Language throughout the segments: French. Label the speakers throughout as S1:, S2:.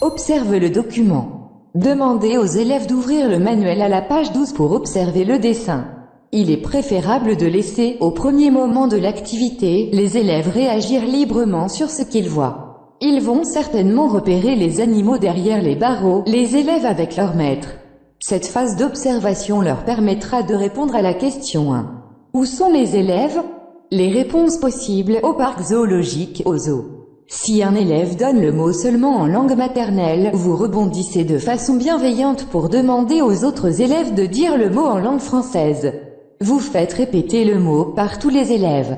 S1: Observe le document. Demandez aux élèves d'ouvrir le manuel à la page 12 pour observer le dessin. Il est préférable de laisser, au premier moment de l'activité, les élèves réagir librement sur ce qu'ils voient. Ils vont certainement repérer les animaux derrière les barreaux, les élèves avec leur maître. Cette phase d'observation leur permettra de répondre à la question 1. Où sont les élèves? Les réponses possibles: au parc zoologique, au zoo. Si un élève donne le mot seulement en langue maternelle, vous rebondissez de façon bienveillante pour demander aux autres élèves de dire le mot en langue française. Vous faites répéter le mot par tous les élèves.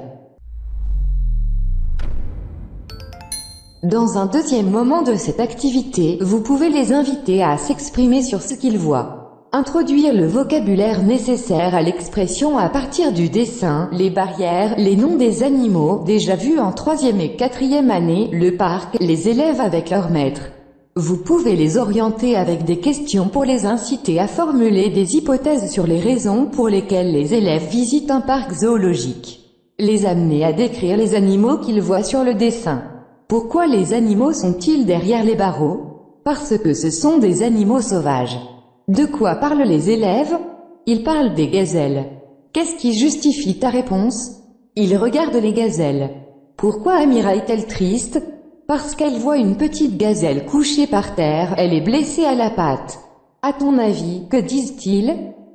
S1: Dans un deuxième moment de cette activité, vous pouvez les inviter à s'exprimer sur ce qu'ils voient. Introduire le vocabulaire nécessaire à l'expression à partir du dessin, les barrières, les noms des animaux, déjà vus en 3e et 4e année, le parc, les élèves avec leur maître. Vous pouvez les orienter avec des questions pour les inciter à formuler des hypothèses sur les raisons pour lesquelles les élèves visitent un parc zoologique. Les amener à décrire les animaux qu'ils voient sur le dessin. Pourquoi les animaux sont-ils derrière les barreaux? Parce que ce sont des animaux sauvages. De quoi parlent les élèves? Ils parlent des gazelles. Qu'est-ce qui justifie ta réponse? Ils regardent les gazelles. Pourquoi Amira est-elle triste? Parce qu'elle voit une petite gazelle couchée par terre, elle est blessée à la patte. À ton avis, que disent-ils?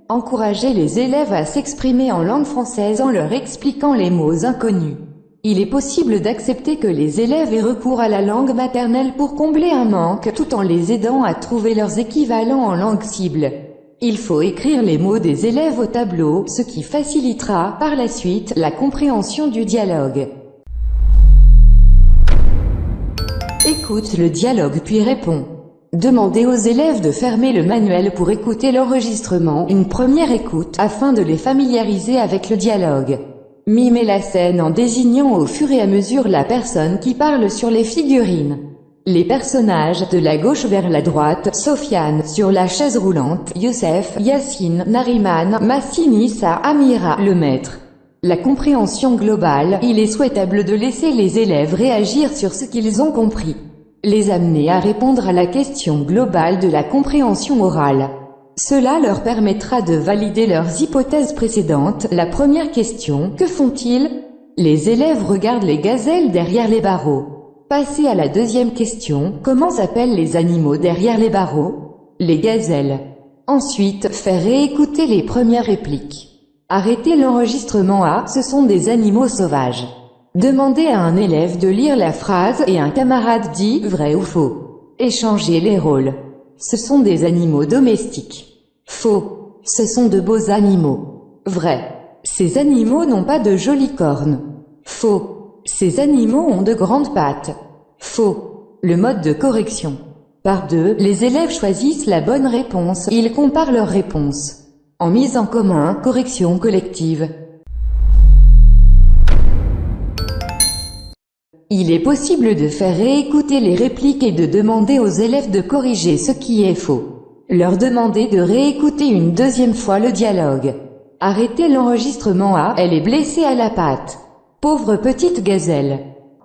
S1: Encouragez les élèves à s'exprimer en langue française en leur expliquant les mots inconnus. Il est possible d'accepter que les élèves aient recours à la langue maternelle pour combler un manque, tout en les aidant à trouver leurs équivalents en langue cible. Il faut écrire les mots des élèves au tableau, ce qui facilitera, par la suite, la compréhension du dialogue. Écoute le dialogue puis réponds. Demandez aux élèves de fermer le manuel pour écouter l'enregistrement, une première écoute, afin de les familiariser avec le dialogue. Mimez la scène en désignant au fur et à mesure la personne qui parle sur les figurines. Les personnages, de la gauche vers la droite: Sofiane, sur la chaise roulante, Youssef, Yassine, Nariman, Massinissa, Amira, le maître. La compréhension globale: il est souhaitable de laisser les élèves réagir sur ce qu'ils ont compris. Les amener à répondre à la question globale de la compréhension orale. Cela leur permettra de valider leurs hypothèses précédentes. La première question: que font-ils? Les élèves regardent les gazelles derrière les barreaux. Passez à la deuxième question: comment s'appellent les animaux derrière les barreaux? Les gazelles. Ensuite, faire réécouter les premières répliques. Arrêtez l'enregistrement à « ce sont des animaux sauvages ». Demandez à un élève de lire la phrase et un camarade dit « vrai ou faux ». Échangez les rôles. Ce sont des animaux domestiques. Faux. Ce sont de beaux animaux. Vrai. Ces animaux n'ont pas de jolies cornes. Faux. Ces animaux ont de grandes pattes. Faux. Le mode de correction. Par deux, les élèves choisissent la bonne réponse, ils comparent leurs réponses. En mise en commun, correction collective. Il est possible de faire réécouter les répliques et de demander aux élèves de corriger ce qui est faux. Leur demander de réécouter une deuxième fois le dialogue. Arrêtez l'enregistrement à « elle est blessée à la patte. Pauvre petite gazelle ».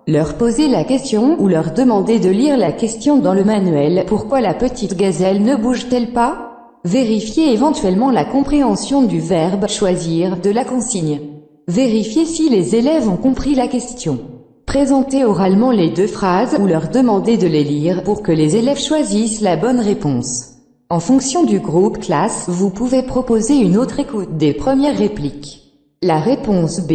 S1: Leur poser la question ou leur demander de lire la question dans le manuel « pourquoi la petite gazelle ne bouge-t-elle pas ?» Vérifiez éventuellement la compréhension du verbe « choisir » de la consigne. Vérifiez si les élèves ont compris la question. Présentez oralement les deux phrases ou leur demandez de les lire pour que les élèves choisissent la bonne réponse. En fonction du groupe classe, vous pouvez proposer une autre écoute des premières répliques. La réponse B.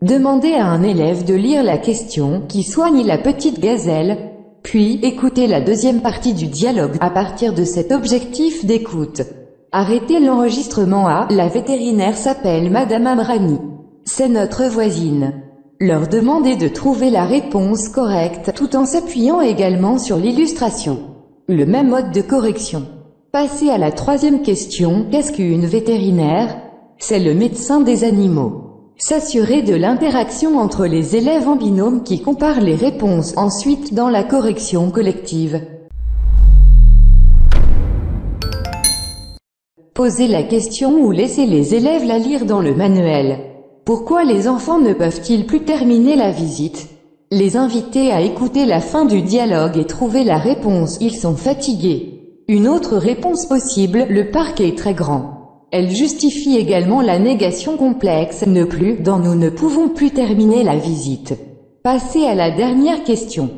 S1: Demandez à un élève de lire la question « Qui soigne la petite gazelle ?» Puis, écoutez la deuxième partie du dialogue à partir de cet objectif d'écoute. Arrêtez l'enregistrement à « la vétérinaire s'appelle Madame Amrani. C'est notre voisine ». Leur demandez de trouver la réponse correcte tout en s'appuyant également sur l'illustration. Le même mode de correction. Passez à la troisième question. Qu'est-ce qu'une vétérinaire? C'est le médecin des animaux. S'assurer de l'interaction entre les élèves en binôme qui comparent les réponses ensuite dans la correction collective. Posez la question ou laissez les élèves la lire dans le manuel. Pourquoi les enfants ne peuvent-ils plus terminer la visite? Les inviter à écouter la fin du dialogue et trouver la réponse. Ils sont fatigués. Une autre réponse possible, le parc est très grand. Elle justifie également la négation complexe, ne plus, dans nous ne pouvons plus terminer la visite. Passez à la dernière question.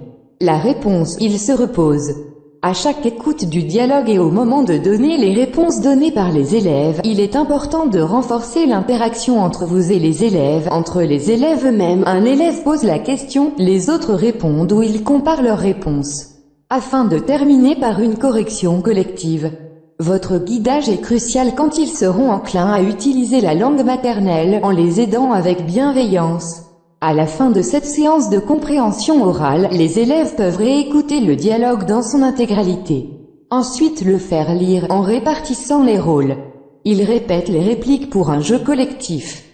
S1: La réponse, il se repose. À chaque écoute du dialogue et au moment de donner les réponses données par les élèves, il est important de renforcer l'interaction entre vous et les élèves, entre les élèves eux-mêmes. Un élève pose la question, les autres répondent ou ils comparent leurs réponses, afin de terminer par une correction collective. Votre guidage est crucial quand ils seront enclins à utiliser la langue maternelle, en les aidant avec bienveillance. À la fin de cette séance de compréhension orale, les élèves peuvent réécouter le dialogue dans son intégralité. Ensuite le faire lire, en répartissant les rôles. Ils répètent les répliques pour un jeu collectif.